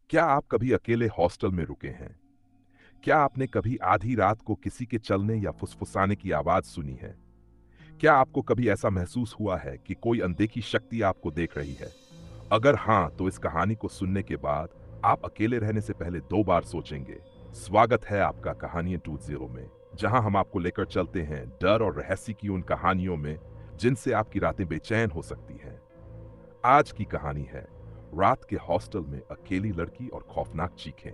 क्या आप कभी अकेले हॉस्टल में रुके हैं? क्या आपने कभी आधी रात को किसी के चलने या फुसफुसाने की आवाज सुनी है? क्या आपको कभी ऐसा महसूस हुआ है कि कोई अनदेखी शक्ति आपको देख रही है? अगर हाँ, तो इस कहानी को सुनने के बाद आप अकेले रहने से पहले 2 बार सोचेंगे। स्वागत है आपका कहानियां 20 में, जहां हम आपको लेकर चलते हैं डर और रहस्य की उन कहानियों में जिनसे आपकी रातें बेचैन हो सकती हैं। आज की कहानी है रात के हॉस्टल में अकेली लड़की और खौफनाक चीखें।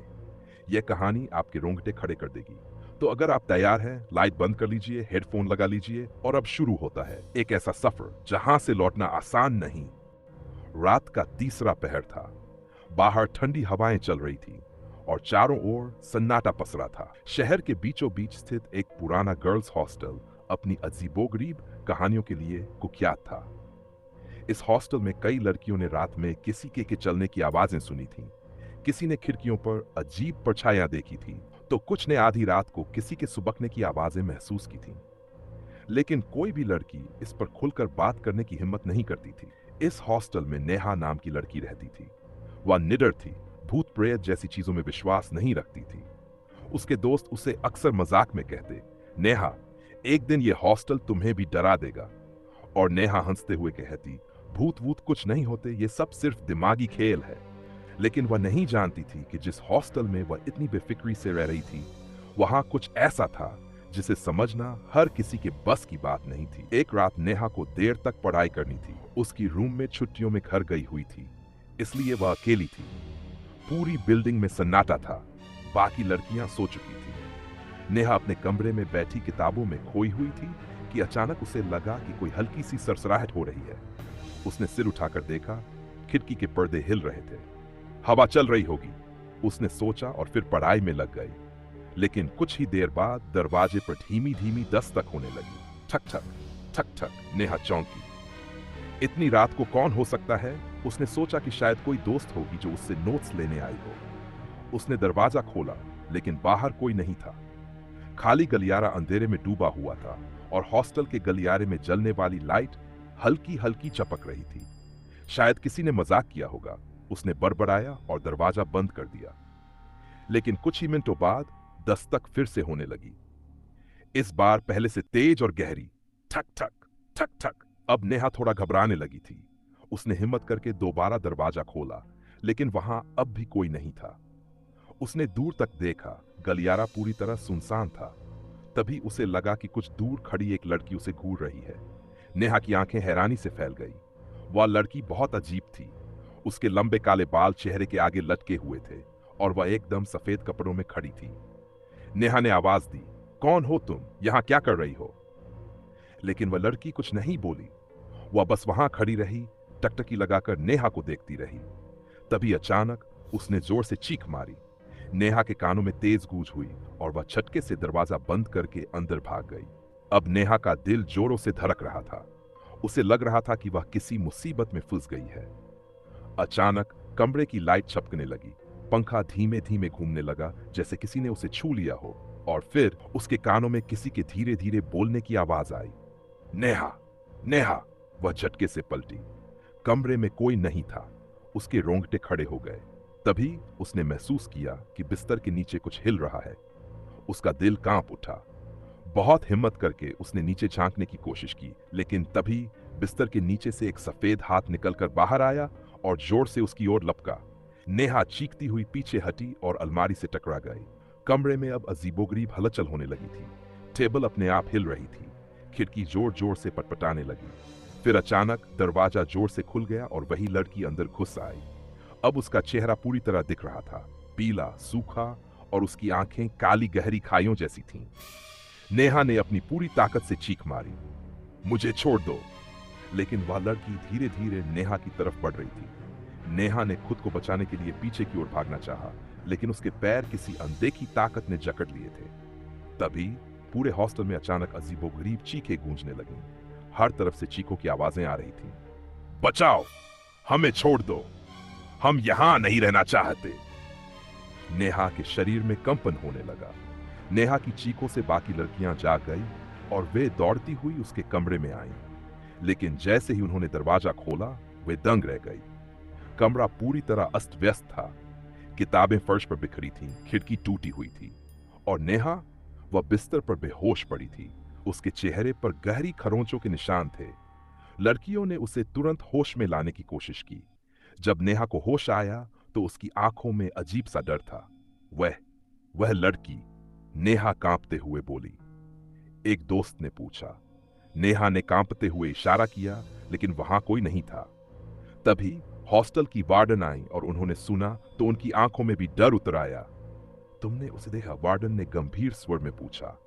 यह कहानी आपके रोंगटे खड़े कर देगी। तो अगर आप तैयार हैं, लाइट बंद कर लीजिए, हेडफोन लगा लीजिए और अब शुरू होता है एक ऐसा सफर जहां से लौटना आसान नहीं। रात का तीसरा पहर था। बाहर ठंडी हवाएं चल रही थी और चारों ओर सन्नाटा पसरा था। शहर के बीचों बीच स्थित एक पुराना गर्ल्स हॉस्टल अपनी अजीबोगरीब कहानियों के लिए कुख्यात था। इस हॉस्टल में कई लड़कियों ने रात में किसी के चलने की आवाजें सुनी थीं। किसी ने खिड़कियों पर अजीब परछाइयां देखी थी, तो कुछ ने आधी रात को किसी के सुबकने की आवाजें महसूस की थीं। लेकिन कोई भी लड़की इस पर खुलकर बात करने की हिम्मत नहीं करती थी। इस हॉस्टल में नेहा नाम की लड़की रहती थी। वह निडर थी, भूत प्रेत जैसी चीजों में विश्वास नहीं रखती थी। उसके दोस्त उसे अक्सर मजाक में कहते, नेहा, एक दिन ये हॉस्टल तुम्हें भी डरा देगा। और नेहा हंसते हुए कहती, भूत वूत कुछ नहीं होते, ये सब सिर्फ दिमागी खेल है। लेकिन वह नहीं जानती थी कि जिस हॉस्टल में वह इतनी बेफिक्री से रह रही थी, वहां कुछ ऐसा था जिसे समझना हर किसी के बस की बात नहीं थी। एक रात नेहा को देर तक पढ़ाई करनी थी। उसकी रूम में छुट्टियों में घर गई हुई थी, इसलिए वह अकेली थी। पूरी बिल्डिंग में सन्नाटा था। बाकी लड़कियां सो चुकी थी। नेहा अपने कमरे में बैठी किताबों में खोई हुई थी कि अचानक उसे लगा कि कोई हल्की सी सरसराहट हो रही है। उसने सिर उठाकर देखा, खिड़की के पर्दे हिल रहे थे। हवा चल रही होगी, उसने सोचा और फिर पढ़ाई में लग गई। लेकिन कुछ ही देर बाद दरवाजे पर धीमी धीमी दस्तक होने लगी। ठक ठक, ठक ठक। नेहा चौंकी। इतनी रात को कौन हो सकता है? उसने सोचा कि शायद कोई दोस्त होगी जो उससे नोट्स लेने आई हो। उसने दरवाजा खोला, लेकिन बाहर कोई नहीं था। खाली गलियारा अंधेरे में डूबा हुआ था और हॉस्टल के गलियारे में जलने वाली लाइट हल्की हल्की चपक रही थी। शायद किसी ने मजाक किया होगा। उसने बड़बड़ाया और दरवाजा बंद कर दिया। लेकिन कुछ ही मिनटों बाद दस्तक फिर से होने लगी। इस बार पहले से तेज और गहरी। ठक ठक, ठक ठक। अब नेहा थोड़ा घबराने लगी थी। उसने हिम्मत करके दोबारा दरवाजा खोला, लेकिन वहां अब भी कोई नहीं था। उसने दूर तक देखा, गलियारा पूरी तरह सुनसान था। तभी उसे लगा कि कुछ दूर खड़ी एक लड़की उसे घूर रही है। नेहा की आंखें हैरानी से फैल गई। वह लड़की बहुत अजीब थी। उसके लंबे काले बाल चेहरे के आगे लटके हुए थे और वह एकदम सफेद कपड़ों में खड़ी थी। नेहा ने आवाज दी, कौन हो तुम? यहां क्या कर रही हो? लेकिन वह लड़की कुछ नहीं बोली। वह बस वहां खड़ी रही, टकटकी लगाकर नेहा को देखती रही। तभी अचानक उसने जोर से चीख मारी। नेहा के कानों में तेज गूंज हुई और वह झटके से दरवाजा बंद करके अंदर भाग गई। अब नेहा का दिल जोरों से धड़क रहा था। उसे लग रहा था कि वह किसी मुसीबत में फंस गई है। अचानक कमरे की लाइट छपकने लगी। पंखा धीमे धीमे घूमने लगा, जैसे किसी ने उसे छू लिया हो। और फिर उसके कानों में किसी के धीरे धीरे बोलने की आवाज आई, नेहा, नेहा। वह झटके से पलटी। कमरे में कोई नहीं था। उसके रोंगटे खड़े हो गए। तभी उसने महसूस किया कि बिस्तर के नीचे कुछ हिल रहा है। उसका दिल कांप उठा। बहुत हिम्मत करके उसने नीचे झांकने की कोशिश की, लेकिन तभी बिस्तर के नीचे से एक सफेद हाथ निकलकर बाहर आया और जोर से उसकी ओर लपका। नेहा चीखती हुई पीछे हटी और अलमारी से टकरा गई। कमरे में अब अजीबोगरीब हलचल होने लगी थी। टेबल अपने आप हिल रही थी। खिड़की जोर जोर से पटपटाने लगी। फिर अचानक दरवाजा जोर से खुल गया और वही लड़की अंदर घुस आई। अब उसका चेहरा पूरी तरह दिख रहा था, पीला, सूखा, और उसकी आंखें काली गहरी खाइयों जैसी थीं। नेहा ने अपनी पूरी ताकत से चीख मारी, मुझे छोड़ दो। लेकिन वह लड़की धीरे धीरे नेहा की तरफ बढ़ रही थी। नेहा ने खुद को बचाने के लिए पीछे की ओर भागना चाहा, लेकिन उसके पैर किसी अनदेखी ताकत ने जकड़ लिए थे। तभी पूरे हॉस्टल में अचानक अजीबोगरीब चीखें गूंजने लगीं। हर तरफ से चीखों की आवाजें आ रही थीं। बचाओ, हमें छोड़ दो, हम यहां नहीं रहना चाहते। नेहा के शरीर में कंपन होने लगा। नेहा की चीखों से बाकी लड़कियां जाग गई और वे दौड़ती हुई उसके कमरे में आईं। लेकिन जैसे ही उन्होंने दरवाजा खोला, वे दंग रह गई। कमरा पूरी तरह अस्त व्यस्त था। किताबें फर्श पर बिखरी थीं, खिड़की टूटी हुई थी और नेहा वह बिस्तर पर बेहोश पड़ी थी। उसके चेहरे पर गहरी खरोंचों के निशान थे। लड़कियों ने उसे तुरंत होश में लाने की कोशिश की। जब नेहा को होश आया तो उसकी आंखों में अजीब सा डर था। वह लड़की, नेहा कांपते हुए बोली। एक दोस्त ने पूछा। नेहा ने कांपते हुए इशारा किया, लेकिन वहां कोई नहीं था। तभी हॉस्टल की वार्डन आई और उन्होंने सुना तो उनकी आंखों में भी डर उतर आया। तुमने उसे देखा? वार्डन ने गंभीर स्वर में पूछा।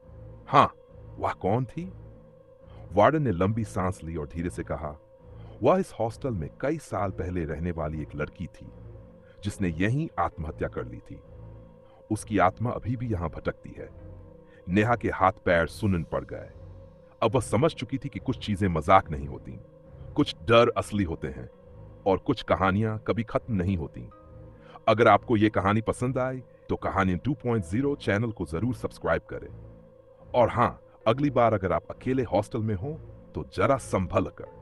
हाँ। वह कौन थी? वार्डन ने लंबी सांस ली और धीरे से कहा, वह इस हॉस्टल में कई साल पहले रहने वाली एक लड़की थी जिसने यहीं आत्महत्या कर ली थी। उसकी आत्मा अभी भी यहां भटकती है। नेहा के हाथ पैर सुन्न पड़ गए। अब वह समझ चुकी थी कि कुछ चीजें मजाक नहीं होती, कुछ डर असली होते हैं और कुछ कहानियां कभी खत्म नहीं होती। अगर आपको यह कहानी पसंद आई तो कहानी 2.0 चैनल को जरूर सब्सक्राइब करें। और हां, अगली बार अगर आप अकेले हॉस्टल में हो तो जरा संभल कर